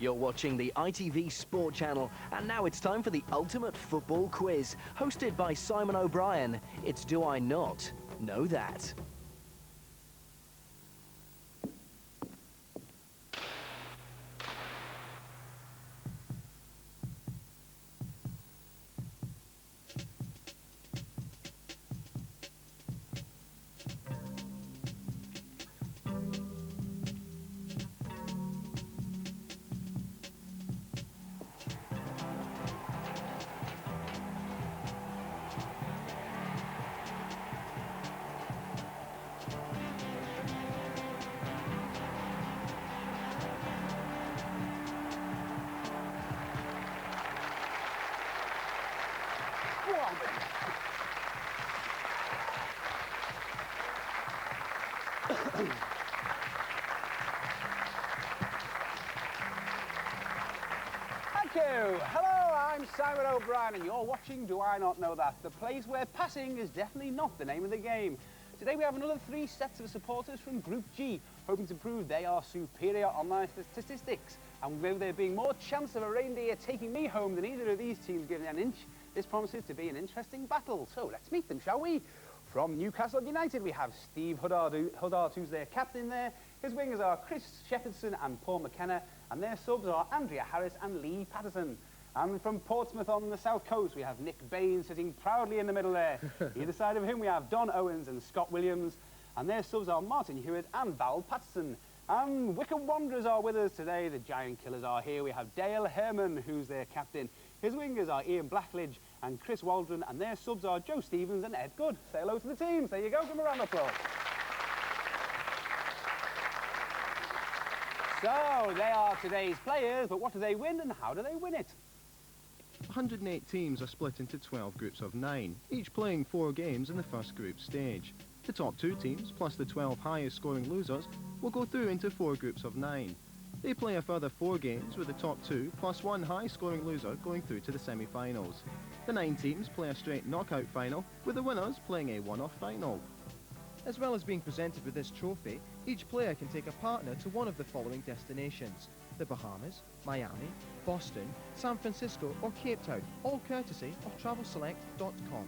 You're watching the ITV Sport Channel, and now it's time for the Ultimate Football Quiz, hosted by Simon O'Brien. It's Do I Not Know That? Thank you. Hello, I'm Simon O'Brien and you're watching Do I Not Know That, the place where passing is definitely not the name of the game. Today we have another 3 sets of supporters from Group G, hoping to prove they are superior on their statistics. And with there being more chance of a reindeer taking me home than either of these teams giving an inch, this promises to be an interesting battle. So let's meet them, shall we? From Newcastle United, we have Steve Huddard, who's their captain there. His wingers are Chris Shepherdson and Paul McKenna, and their subs are Andrea Harris and Lee Patterson. And from Portsmouth on the south coast, we have Nick Bain sitting proudly in the middle there. Either side of him, we have Don Owens and Scott Williams, and their subs are Martin Hewitt and Val Patterson. And Wycombe Wanderers are with us today. The Giant Killers are here. We have Dale Herman, who's their captain. His wingers are Ian Blackledge and Chris Waldron, and their subs are Joe Stevens and Ed Good. Say hello to the teams. There you go. Give them a round of applause. So, they are today's players, but what do they win and how do they win it? 108 teams are split into 12 groups of 9, each playing 4 games in the first group stage. The top 2 teams, plus the 12 highest scoring losers, will go through into 4 groups of 9. They play a further 4 games with the top 2 plus 1 high scoring loser going through to the semi-finals. The 9 teams play a straight knockout final, with the winners playing a one-off final. As well as being presented with this trophy, each player can take a partner to one of the following destinations: the Bahamas, Miami, Boston, San Francisco or Cape Town, all courtesy of TravelSelect.com.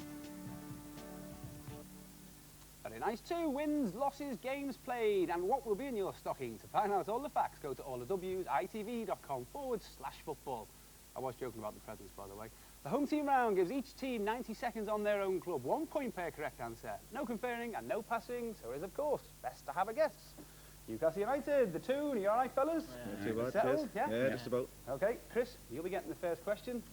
Very nice too. Wins, losses, games played, and what will be in your stocking. To find out all the facts, go to allthews.itv.com/football. I was joking about the presents, by the way. The home team round gives each team 90 seconds on their own club, 1 point per correct answer. No conferring and no passing, so it is, of course, best to have a guess. Newcastle United, the Toon, you all right, fellas? Not too bad, Settled? Chris. Yeah, just about. Okay, Chris, you'll be getting the first question.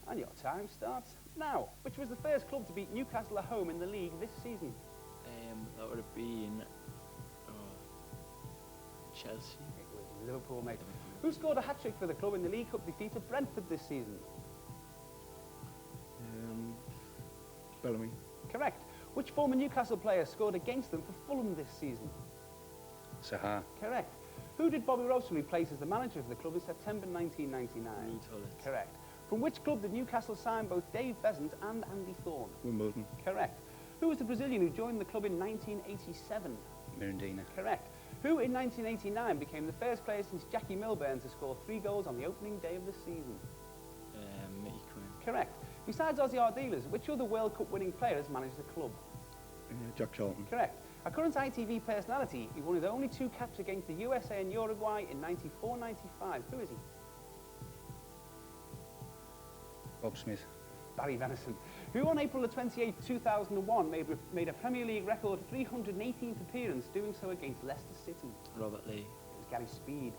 And your time starts now. Which was the first club to beat Newcastle at home in the league this season? That would have been Chelsea. It was Liverpool, mate. Who scored a hat-trick for the club in the League Cup defeat of Brentford this season? Bellamy. Correct. Which former Newcastle player scored against them for Fulham this season? Sahar. Correct. Who did Bobby Robson replace as the manager of the club in September 1999? Correct. From which club did Newcastle sign both Dave Besant and Andy Thorne? Wimbledon. Correct. Who was the Brazilian who joined the club in 1987? Mirandina. Correct. Who in 1989 became the first player since Jackie Milburn to score 3 goals on the opening day of the season? Mickey Quinn. Correct. Besides Aussie Art Dealers, which other World Cup winning players managed the club? Jack Charlton. Correct. A current ITV personality, he won his only 2 caps against the USA and Uruguay in 94-95. Who is he? Bob Smith. Barry Venison. Who on April the 28th, 2001 made a Premier League record 318th appearance, doing so against Leicester City? Robert Lee. It was Gary Speed.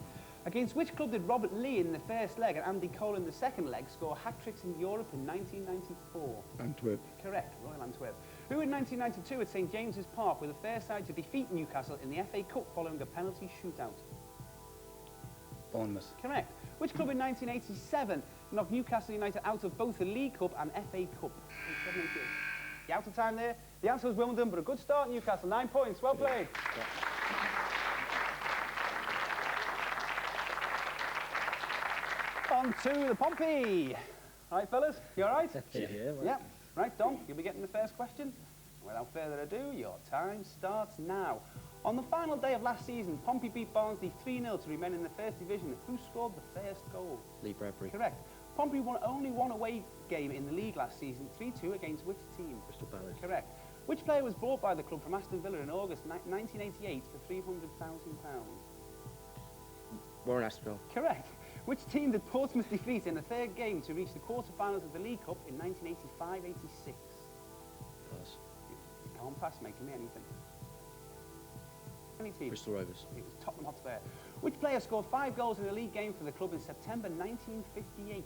Against which club did Robert Lee in the first leg and Andy Cole in the second leg score hat-tricks in Europe in 1994? Antwerp. Correct, Royal Antwerp. Who in 1992 at St James's Park were the first side to defeat Newcastle in the FA Cup following a penalty shootout? Bournemouth. Correct. Which club in 1987 knocked Newcastle United out of both the League Cup and FA Cup? You out of time there? The answer was Wimbledon, but a good start, Newcastle. 9 points. Well played. Yeah. On to the Pompey. All right, fellas, you all right? Yeah. Right, Dom, you'll be getting the first question. Without further ado, your time starts now. On the final day of last season, Pompey beat Barnsley 3-0 to remain in the first division. Who scored the first goal? Lee Bradbury. Correct. Pompey won only one away game in the league last season, 3-2 against which team? Crystal Palace. Correct. Which player was bought by the club from Aston Villa in August 1988 for £300,000? Warren Aspinall. Correct. Which team did Portsmouth defeat in the third game to reach the quarter-finals of the League Cup in 1985-86? Pass. You can't pass, mate. Give me anything. Any team? Bristol Rovers. It was Tottenham Hotspur. Which player scored 5 goals in a league game for the club in September 1958?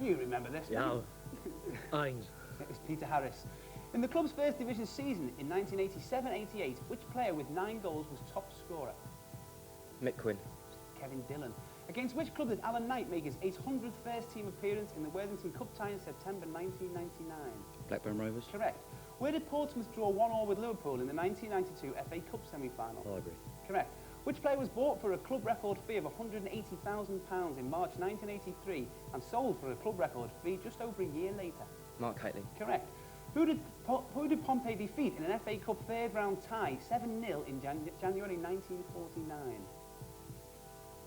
You remember this, Yeah. don't you? Ainge. It was Peter Harris. In the club's first division season in 1987-88, which player with 9 goals was top scorer? Mick Quinn. Kevin Dillon. Against which club did Alan Knight make his 800th first-team appearance in the Worthington Cup tie in September 1999? Blackburn Rovers. Correct. Where did Portsmouth draw 1-1 with Liverpool in the 1992 FA Cup semi-final? Highbury. Correct. Which player was bought for a club record fee of £180,000 in March 1983 and sold for a club record fee just over a year later? Mark Haitley. Correct. Who did Pompey defeat in an FA Cup third-round tie 7-0 in January 1949?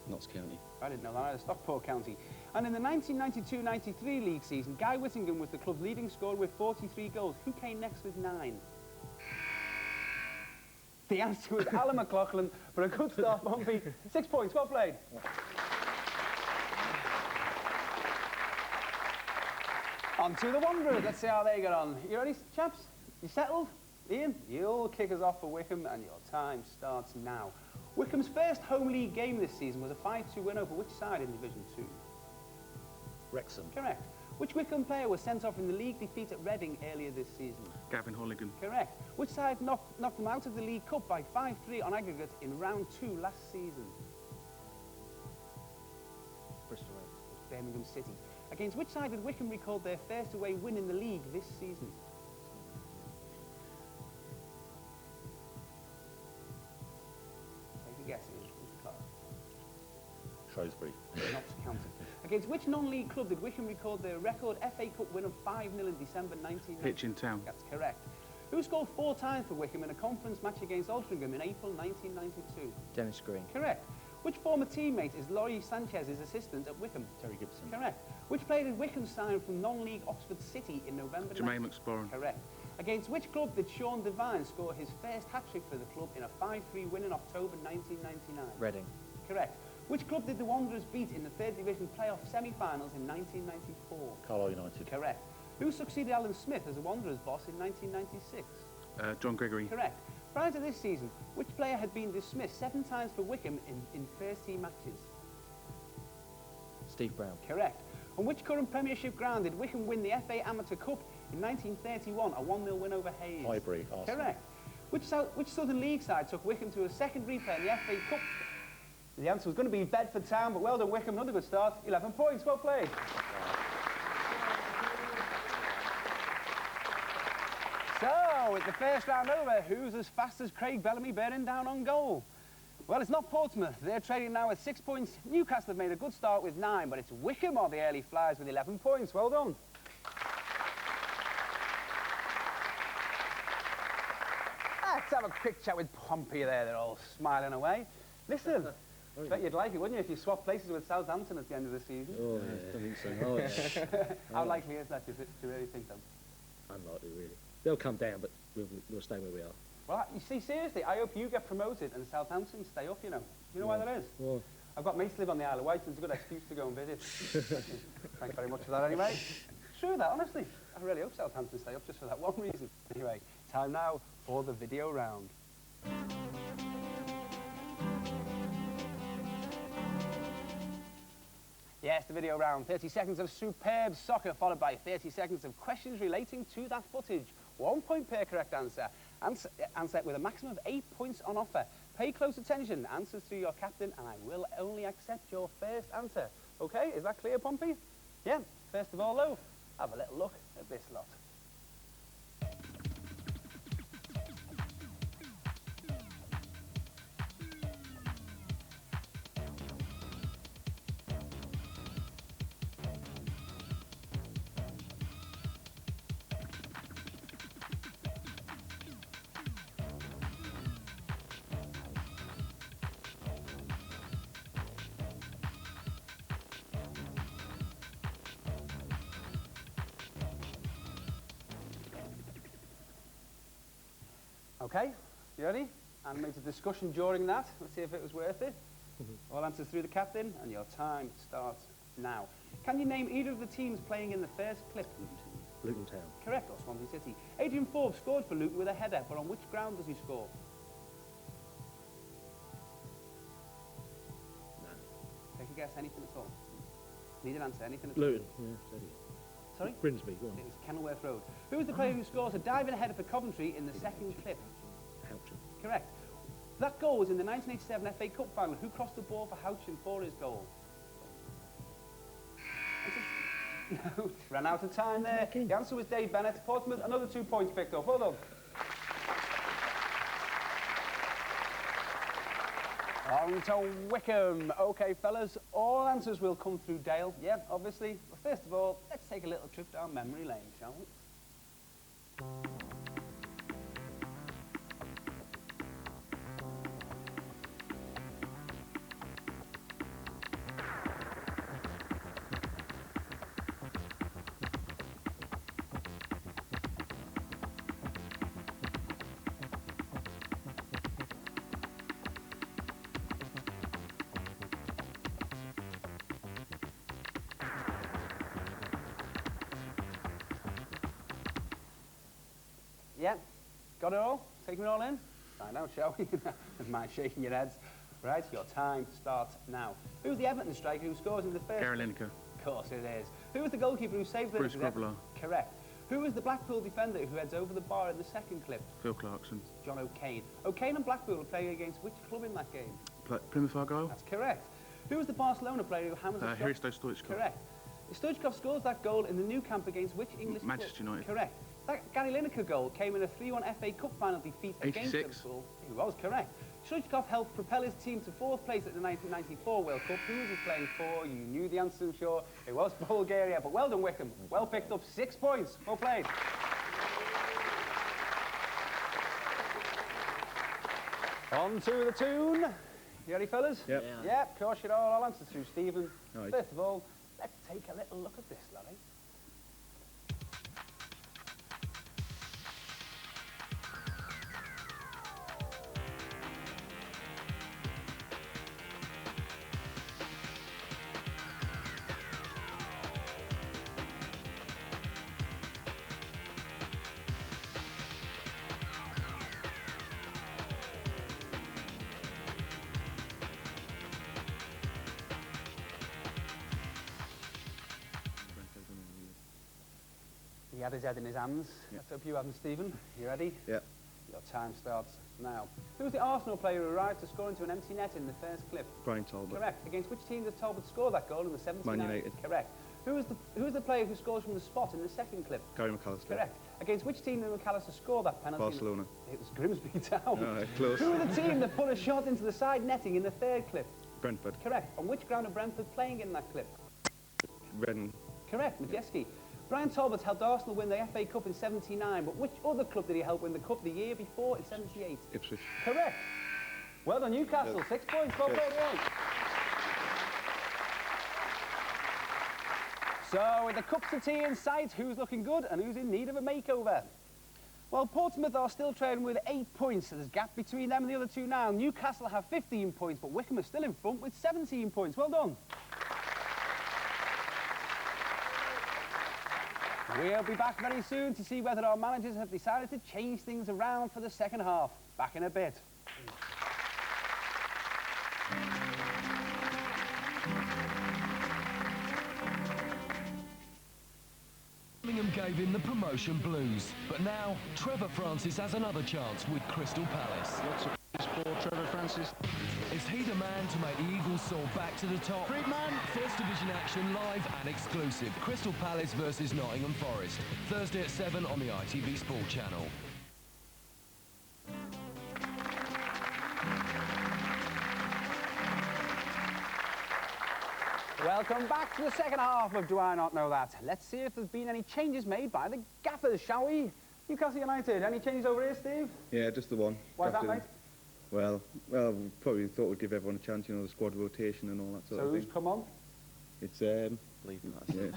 Notts County. I didn't know that, either. Stockport County. And in the 1992-93 league season, Guy Whittingham was the club's leading scorer with 43 goals. Who came next with 9? The answer was Alan McLaughlin for a good start, Pompey. 6 points, well played. On to the Wanderers. Let's see how they get on. You ready, chaps? You settled? Ian, you'll kick us off for Wycombe, and your time starts now. Wycombe's first home league game this season was a 5-2 win over which side in Division 2? Wrexham. Correct. Which Wycombe player was sent off in the league defeat at Reading earlier this season? Gavin Holligan. Correct. Which side knocked them out of the League Cup by 5-3 on aggregate in round 2 last season? Bristol Rovers. Birmingham City. Against which side did Wycombe record their first away win in the league this season? Take a guess, Ian. Who's the card? Shrewsbury. Notts County. Against which non-league club did Wycombe record their record FA Cup win of 5-0 in December 1990? Hitchin Town. That's correct. Who scored 4 times for Wycombe in a conference match against Altrincham in April 1992? Dennis Green. Correct. Which former teammate is Laurie Sanchez's assistant at Wycombe? Terry Gibson. Correct. Which player did Wycombe sign from non-league Oxford City in November? Jermaine McSporran. Correct. Against which club did Sean Devine score his first hat-trick for the club in a 5-3 win in October 1999? Reading. Correct. Which club did the Wanderers beat in the third division playoff semi-finals in 1994? Carlisle United. Correct. Who succeeded Alan Smith as a Wanderers boss in 1996? John Gregory. Correct. Prior to this season, which player had been dismissed 7 times for Wycombe in first-team matches? Steve Brown. Correct. On which current Premiership ground did Wycombe win the FA Amateur Cup in 1931, a 1-0 win over Hayes? Highbury. Arsenal. Correct. Which Southern League side took Wycombe to a second replay in the FA Cup? The answer was going to be Bedford Town, but well done, Wycombe. Another good start. 11 points. Well played. So, with the first round over, who's as fast as Craig Bellamy bearing down on goal? Well, it's not Portsmouth. They're trading now with 6 points. Newcastle have made a good start with 9, but it's Wycombe are the early flyers with 11 points. Well done. Let's have a quick chat with Pompey there. They're all smiling away. Listen, I bet you'd like it, wouldn't you, if you swap places with Southampton at the end of the season? Oh, yeah. Don't think so. Oh, yeah. How likely is that, do you really think, though? Unlikely, really. They'll come down, but we'll stay where we are. Well, you see, seriously, I hope you get promoted and Southampton stay up, you know. You know why that is? Well, I've got mates live on the Isle of Wight, and it's a good excuse to go and visit. Thanks very much for that, anyway. True that, honestly. I really hope Southampton stay up just for that one reason. Anyway, time now for the video round. Yes, the video round. 30 seconds of superb soccer, followed by 30 seconds of questions relating to that footage. 1 point per correct answer. Answer with a maximum of 8 points on offer. Pay close attention. Answers through your captain, and I will only accept your first answer. Okay, is that clear, Pompey? Yeah. First of all, though, have a little look at this lot. Okay, you ready? Animated discussion during that. Let's see if it was worth it. All answers through the captain, and your time starts now. Can you name either of the teams playing in the first clip? Luton Town. Correct, or Swansea City. Adrian Forbes scored for Luton with a header, but on which ground does he score? No. Take a guess, anything at all. Need an answer, anything at all. Luton, yeah, steady. Sorry? Grimsby, go on. It was Kenilworth Road. Who is the player who scores a diving header for Coventry in the second clip? Houghton. Correct. That goal was in the 1987 FA Cup final. Who crossed the ball for Houghton for his goal? No, ran out of time there. The answer was Dave Bennett. Portsmouth, another 2 points picked up. Well done. On to Wycombe. Okay, fellas, all answers will come through Dale. Yeah, obviously. But first of all, let's take a little trip down memory lane, shall we? Yeah, got it all? Taking it all in? Find out, shall we? With my shaking your heads. Right, your time starts now. Who's the Everton striker who scores in the first... Gary Lineker. Of course it is. Who was the goalkeeper who saved the... Bruce Grobbelaar. Correct. Who was the Blackpool defender who heads over the bar in the second clip? Phil Clarkson. John O'Kane. O'Kane and Blackpool are playing against which club in that game? Plymouth Argyle. That's correct. Who was the Barcelona player who hammers a shot? Hristo Stoichkov. Correct. Stoichkov scores that goal in the new camp against which English club? Manchester United. Correct. That Gary Lineker goal came in a 3-1 FA Cup final defeat against 86. Liverpool. He was correct. Stoichkov helped propel his team to 4th place at the 1994 World Cup. Who was he playing for? You knew the answer, I'm sure. It was Bulgaria, but well done, Wycombe. Well picked up, 6 points. Well played. On to the tune. You ready, fellas? Yep. Yeah, of course you are. I'll answer through Stephen. Right. First of all, let's take a little look at this, Larry. He had his head in his hands. Yeah. Let's hope you haven't, Stephen. You ready? Yeah. Your time starts now. Who was the Arsenal player who arrived to score into an empty net in the first clip? Brian Talbot. Correct. Against which team did Talbot score that goal in the 79? Man United. Correct. Who was the player who scores from the spot in the second clip? Gary McAllister. Correct. Against which team did McAllister score that penalty? Barcelona. It was Grimsby Town. Oh, close. Who were the team that put a shot into the side netting in the third clip? Brentford. Correct. On which ground are Brentford playing in that clip? Reading. Correct, Majeski. Brian Talbot helped Arsenal win the FA Cup in 79, but which other club did he help win the Cup the year before in 78? Ipswich. Correct. Well done, Newcastle. Yes. 6 points. Well Yes. played, Ray. So, with the cups of tea in sight, who's looking good and who's in need of a makeover? Well, Portsmouth are still trailing with 8 points. So there's a gap between them and the other two now. Newcastle have 15 points, but Wycombe is still in front with 17 points. Well done. We'll be back very soon to see whether our managers have decided to change things around for the second half. Back in a bit. Birmingham gave him the promotion blues, but now Trevor Francis has another chance with Crystal Palace. Lots of for Trevor Francis. Is he the man to make the Eagles soar back to the top? Friedman. First Division action live and exclusive. Crystal Palace versus Nottingham Forest. Thursday at 7 on the ITV Sport channel. Welcome back to the second half of Do I Not Know That. Let's see if there's been any changes made by the gaffers, shall we? Newcastle United, any changes over here, Steve? Yeah, just the one. Why that, Captain. mate? Well, we probably thought we'd give everyone a chance, you know, the squad rotation and all that sort So of who's thing. come on? It's Leave that.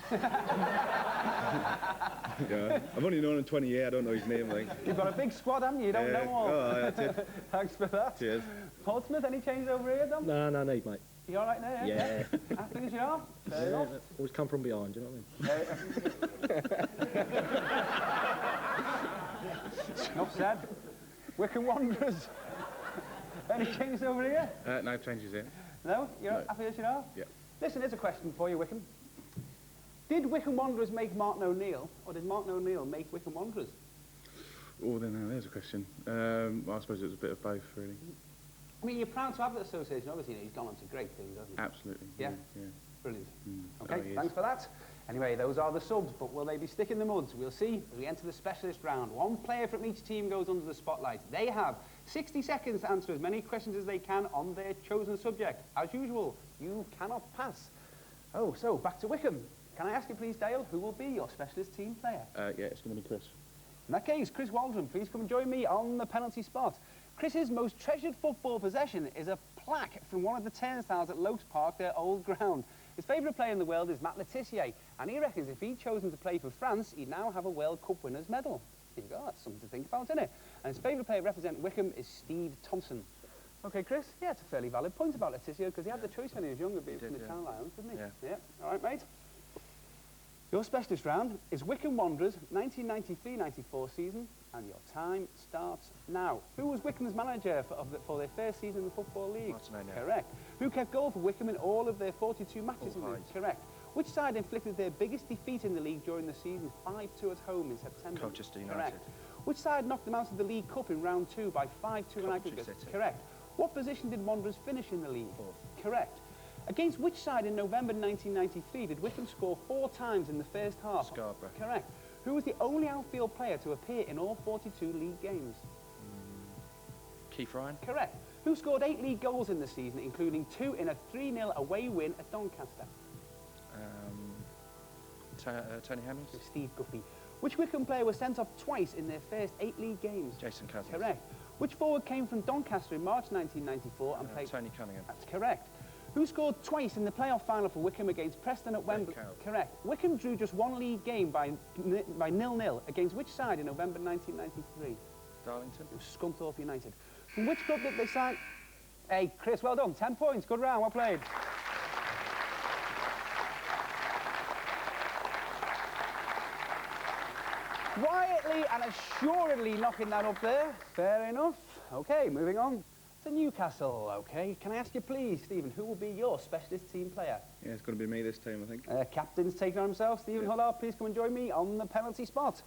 yeah. I've only known him 20 years. I don't know his name. Like. You've got a big squad, haven't you? You don't know all. Oh, that's it. Thanks for that. Cheers. Portsmouth, any change over here, Dom? No need, mate. You all right there? Yeah. Happy as you are? Fair enough. Always come from behind, do you know what I mean? Enough said. Wycombe Wanderers. Any changes over here? No changes here. No? You're No. happy as you are? Yeah. Listen, here's a question for you, Wycombe. Did Wycombe Wanderers make Martin O'Neill, or did Martin O'Neill make Wycombe Wanderers? Oh, then there's a question. Well, I suppose it was a bit of both, really. I mean, you're proud to have that association. Obviously, he's gone on to great things, hasn't he? Absolutely. Yeah? Yeah. Brilliant. Oh, Okay, he is. thanks for that. Anyway, those are the subs, but will they be sticking the muds? We'll see as we enter the specialist round. One player from each team goes under the spotlight. They have 60 seconds to answer as many questions as they can on their chosen subject. As usual, you cannot pass. Oh, so back to Wycombe. Can I ask you please, Dale, who will be your specialist team player? Yeah, it's going to be Chris. In that case, Chris Waldron, please come and join me on the penalty spot. Chris's most treasured football possession is a plaque from one of the turnstiles at Lokes Park, their old ground. His favourite player in the world is Matt Le Tissier, and he reckons if he'd chosen to play for France, he'd now have a World Cup winner's medal. There you go, that's something to think about, isn't it? And his favourite player representing Wycombe is Steve Thompson. OK, Chris, yeah, it's a fairly valid point about Le Tissier, because he had the choice when he was younger, being from the Channel Islands, didn't he? Yeah. All right, mate. Your specialist round is Wycombe Wanderers 1993-94 season, and your time starts now. Who was Wycombe's manager for their first season in the Football League? Martin O'Neill. Correct. Who kept goal for Wycombe in all of their 42 matches in the league? Correct. Which side inflicted their biggest defeat in the league during the season, 5-2 at home in September? Colchester United. Correct. Which side knocked them out of the League Cup in round 2 by 5-2 in aggregate? City. Correct. What position did Wanderers finish in the league? Fourth. Correct. Against which side in November 1993 did Wycombe score 4 times in the first half? Scarborough. Correct. Who was the only outfield player to appear in all 42 league games? Keith Ryan. Correct. Who scored 8 league goals in the season, including 2 in a 3-0 away win at Doncaster? Tony Hammonds. Steve Guppy. Which Wycombe player was sent off twice in their first 8 league games? Jason Cousins. Correct. Which forward came from Doncaster in March 1994 and played... Tony Cunningham. That's correct. Who scored twice in the playoff final for Wycombe against Preston at Wembley? Correct. Wycombe drew just 1 league game by 0-0 against which side in November 1993? Darlington. It was Scunthorpe United. From which club did they sign... Hey, Chris, well done. 10 points. Good round. Well played. Quietly and assuredly knocking that up there. Fair enough. OK, moving on to Newcastle. OK, can I ask you please, Stephen, who will be your specialist team player? Yeah, it's going to be me this time, I think. Captain's taking on himself. Stephen Hullard, please come and join me on the penalty spot.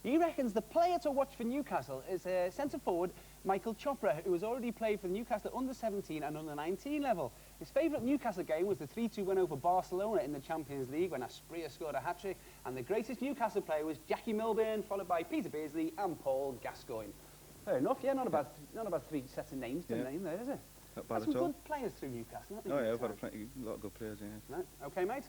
He reckons the player to watch for Newcastle is centre-forward Michael Chopra, who has already played for Newcastle under-17 and under-19 level. His favourite Newcastle game was the 3-2 win over Barcelona in the Champions League when Asprilla scored a hat-trick, and the greatest Newcastle player was Jackie Milburn, followed by Peter Beardsley and Paul Gascoigne. Fair enough, yeah, not about 3 sets of names to name there, is it? Not bad Some at all. good players through Newcastle, haven't they? Oh, yeah, I've got a lot of good players, yeah. Right, OK, mate.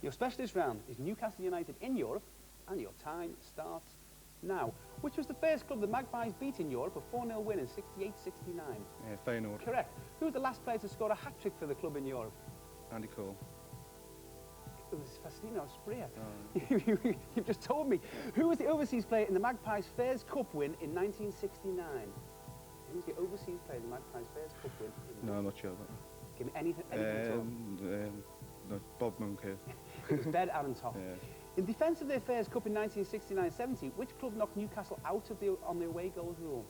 Your specialist round is Newcastle United in Europe, and your time starts now. Which was the first club the Magpies beat in Europe, a 4-0 win in 68-69? Yeah, Feyenoord. Correct. Who was the last player to score a hat-trick for the club in Europe? Andy Cole. It was Faustino Asprilla. You've just told me. Who was the overseas player in the Magpies' first cup win in 1969? Who was the overseas player in the Magpies' first cup win? No, I'm not sure about that. Give me anything at all. No, Bob Monkey. It was Ben Arentoff. Yeah. In defence of their first cup in 1969-70, which club knocked Newcastle out of on the away goals rule?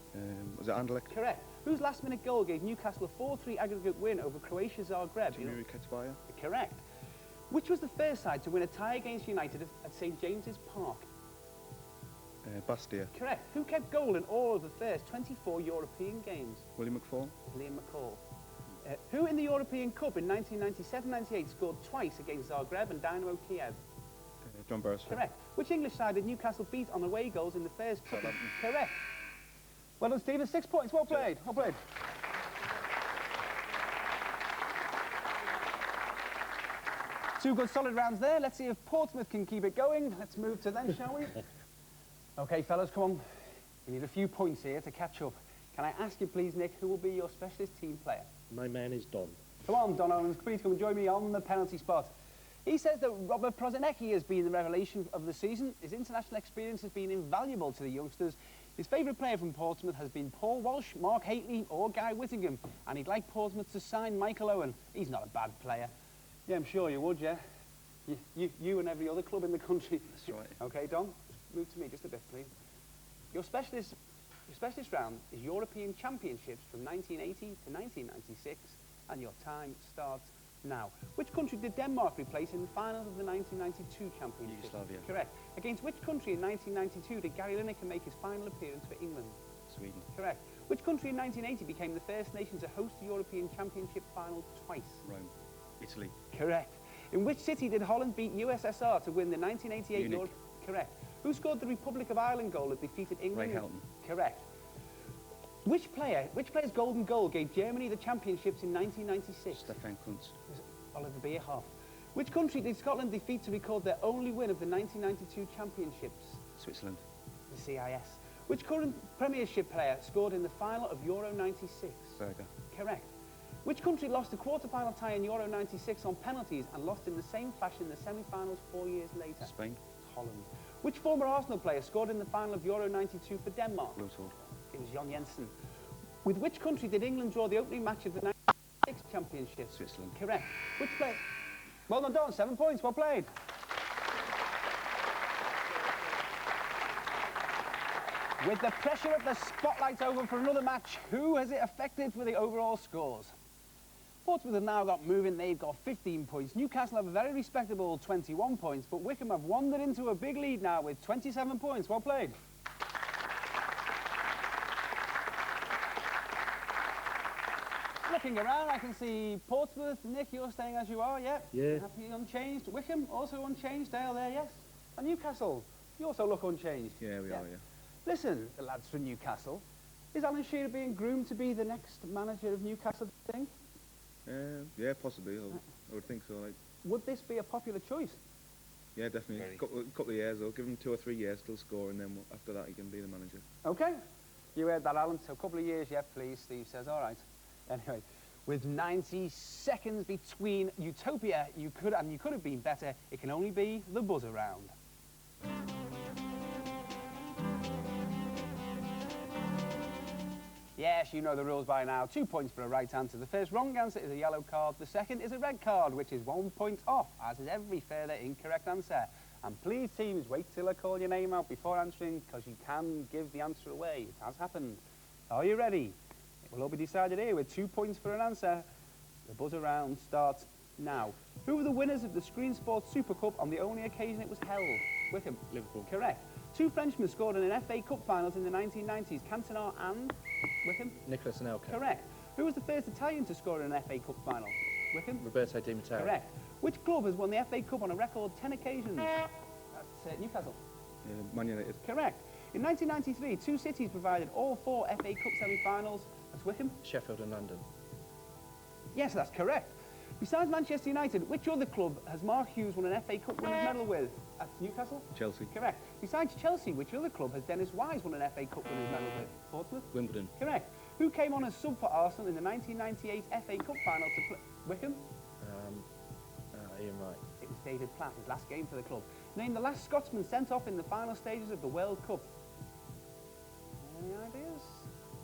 Was it Anderlecht? Correct. Whose last-minute goal gave Newcastle a 4-3 aggregate win over Croatia Zagreb? Timuri Ketsbaya? Correct. Which was the first side to win a tie against United at St James's Park? Bastia. Correct. Who kept goal in all of the first 24 European games? William McFall? Liam McCall. Who in the European Cup in 1997-98 scored twice against Zagreb and Dynamo Kiev? John Beresford. Correct. Which English side did Newcastle beat on away goals in the first cup? Southampton. Correct. Well done, Stephen. 6 points. Well played. Well played. Two good solid rounds there. Let's see if Portsmouth can keep it going. Let's move to them, shall we? OK, fellas, come on. We need a few points here to catch up. Can I ask you, please, Nick, who will be your specialist team player? My man is Don. Come on, Don Owens, please come and join me on the penalty spot. He says that Robert Prozinecki has been the revelation of the season. His international experience has been invaluable to the youngsters. His favourite player from Portsmouth has been Paul Walsh, Mark Haitley or Guy Whittingham, and he'd like Portsmouth to sign Michael Owen. He's not a bad player. Yeah, I'm sure you would, yeah? You and every other club in the country. That's right. OK, Don, move to me just a bit, please. Your specialist round is European Championships from 1980 to 1996, and your time starts now. Which country did Denmark replace in the finals of the 1992 Championships? Yugoslavia. Correct. Against which country in 1992 did Gary Lineker make his final appearance for England? Sweden. Correct. Which country in 1980 became the first nation to host the European Championship final twice? Rome. Italy. Correct. In which city did Holland beat USSR to win the 1988 Munich. Correct. Who scored the Republic of Ireland goal that defeated England? Ray Houghton. Correct. Which player's golden goal gave Germany the championships in 1996? Stefan Kuntz. Oliver Bierhoff. Which country did Scotland defeat to record their only win of the 1992 championships? Switzerland. The CIS. Which current Premiership player scored in the final of Euro 96? Berger. Correct. Which country lost a quarter-final tie in Euro 96 on penalties and lost in the same fashion the semi-finals 4 years later? Spain. Holland. Which former Arsenal player scored in the final of Euro 92 for Denmark? Wiltord. It was Jon Jensen. With which country did England draw the opening match of the 96 championship? Switzerland. Correct. Which player... Well done, Don. 7 points. Well played. With the pressure of the spotlight over for another match, who has it affected for the overall scores? Portsmouth have now got moving. They've got 15 points. Newcastle have a very respectable 21 points, but Wycombe have wandered into a big lead now with 27 points. Well played. Looking around, I can see Portsmouth. Nick, you're staying as you are, yeah? Yeah. Happy unchanged. Wycombe, also unchanged. Dale there, yes? And Newcastle, you also look unchanged. Yeah, we are, yeah. Listen, the lads from Newcastle, is Alan Shearer being groomed to be the next manager of Newcastle, do you think? Yeah, possibly. I would think so. Like, Would this be a popular choice? yeah, definitely. Couple of years, though. Give him 2 or 3 years till score, and then after that, he can be the manager. Okay. You heard that, Alan. So a couple of years, yeah, please, Steve says. All right. Anyway, with 90 seconds between Utopia, you could have been better. It can only be the buzzer round. Yes, you know the rules by now. 2 points for a right answer. The first wrong answer is a yellow card. The second is a red card, which is 1 point off, as is every further incorrect answer. And please, teams, wait till I call your name out before answering, because you can give the answer away. It has happened. Are you ready? It will all be decided here with 2 points for an answer. The buzzer round starts now. Who were the winners of the Screen Sports Super Cup on the only occasion it was held? Wycombe. Liverpool. Correct. 2 Frenchmen scored in an FA Cup finals in the 1990s, Cantona and Wycombe. Nicholas Anelka. Correct. Who was the first Italian to score in an FA Cup final? Wycombe. Roberto Di Matteo. Correct. Which club has won the FA Cup on a record 10 occasions? That's Newcastle. Man United. Correct. In 1993, 2 cities provided all 4 FA Cup semi-finals. That's Wycombe. Sheffield and London. Yes, that's correct. Besides Manchester United, which other club has Mark Hughes won an FA Cup winners' medal with? That's Newcastle. Chelsea. Correct. Besides Chelsea, which other club has Dennis Wise won an FA Cup winners' medal with? Portsmouth. Wimbledon. Correct. Who came on as sub for Arsenal in the 1998 FA Cup final to play? Wycombe. Ian Wright. It was David Platt, his last game for the club. Name the last Scotsman sent off in the final stages of the World Cup. Any ideas?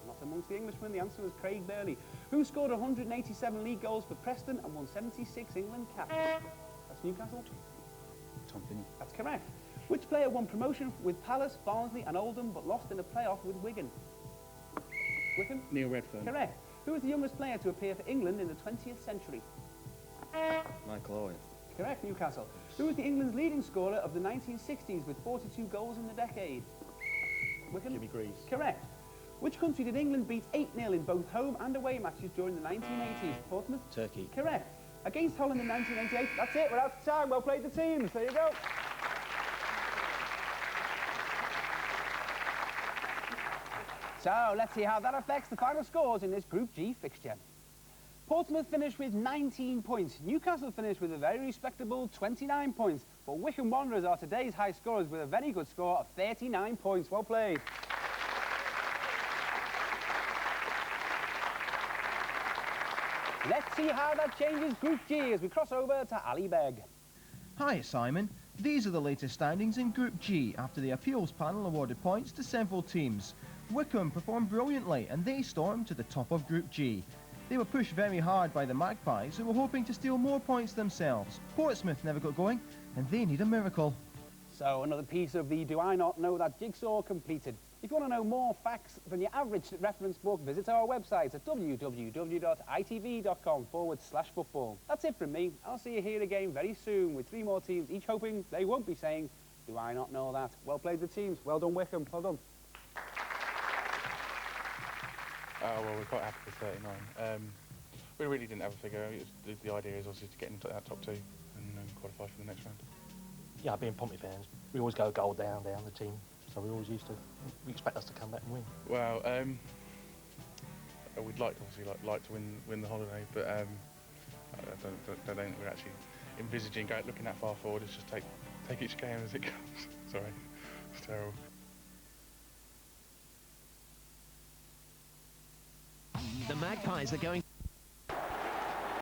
Not amongst the Englishmen. The answer was Craig Burley. Who scored 187 league goals for Preston and won 76 England caps? That's Newcastle. Tom Finney. That's correct. Which player won promotion with Palace, Barnsley and Oldham but lost in a playoff with Wigan? Wycombe? Neil Redfern. Correct. Who was the youngest player to appear for England in the 20th century? Michael Owen. Correct, Newcastle. Who was the England's leading scorer of the 1960s with 42 goals in the decade? Wycombe? Jimmy Greaves. Correct. Which country did England beat 8-0 in both home and away matches during the 1980s? Portsmouth? Turkey. Correct. Against Holland in 1988. That's it, we're out of time. Well played, the teams. There you go. So, let's see how that affects the final scores in this Group G fixture. Portsmouth finished with 19 points. Newcastle finished with a very respectable 29 points. But Wycombe Wanderers are today's high scorers with a very good score of 39 points. Well played. Let's see how that changes Group G as we cross over to Ali Beg. Hi Simon, these are the latest standings in Group G after the appeals panel awarded points to several teams. Wycombe performed brilliantly and they stormed to the top of Group G. They were pushed very hard by the Magpies, who were hoping to steal more points themselves. Portsmouth never got going and they need a miracle. So another piece of the Do I Not Know That jigsaw completed. If you want to know more facts than your average reference book, visit our website at www.itv.com/football. That's it from me. I'll see you here again very soon with 3 more teams, each hoping they won't be saying, do I not know that? Well played the teams. Well done, Wycombe. Well done. Well, we're quite happy with 39. We really didn't have a figure. The idea is obviously to get into that top 2 and qualify for the next round. Yeah, being Pompey fans, we always go a goal down the team. So we always we expect us to come back and win. Well, we'd like to obviously like to win the holiday, but I don't think we're actually envisaging looking that far forward. It's just take each game as it comes. Sorry, it's terrible. The Magpies are going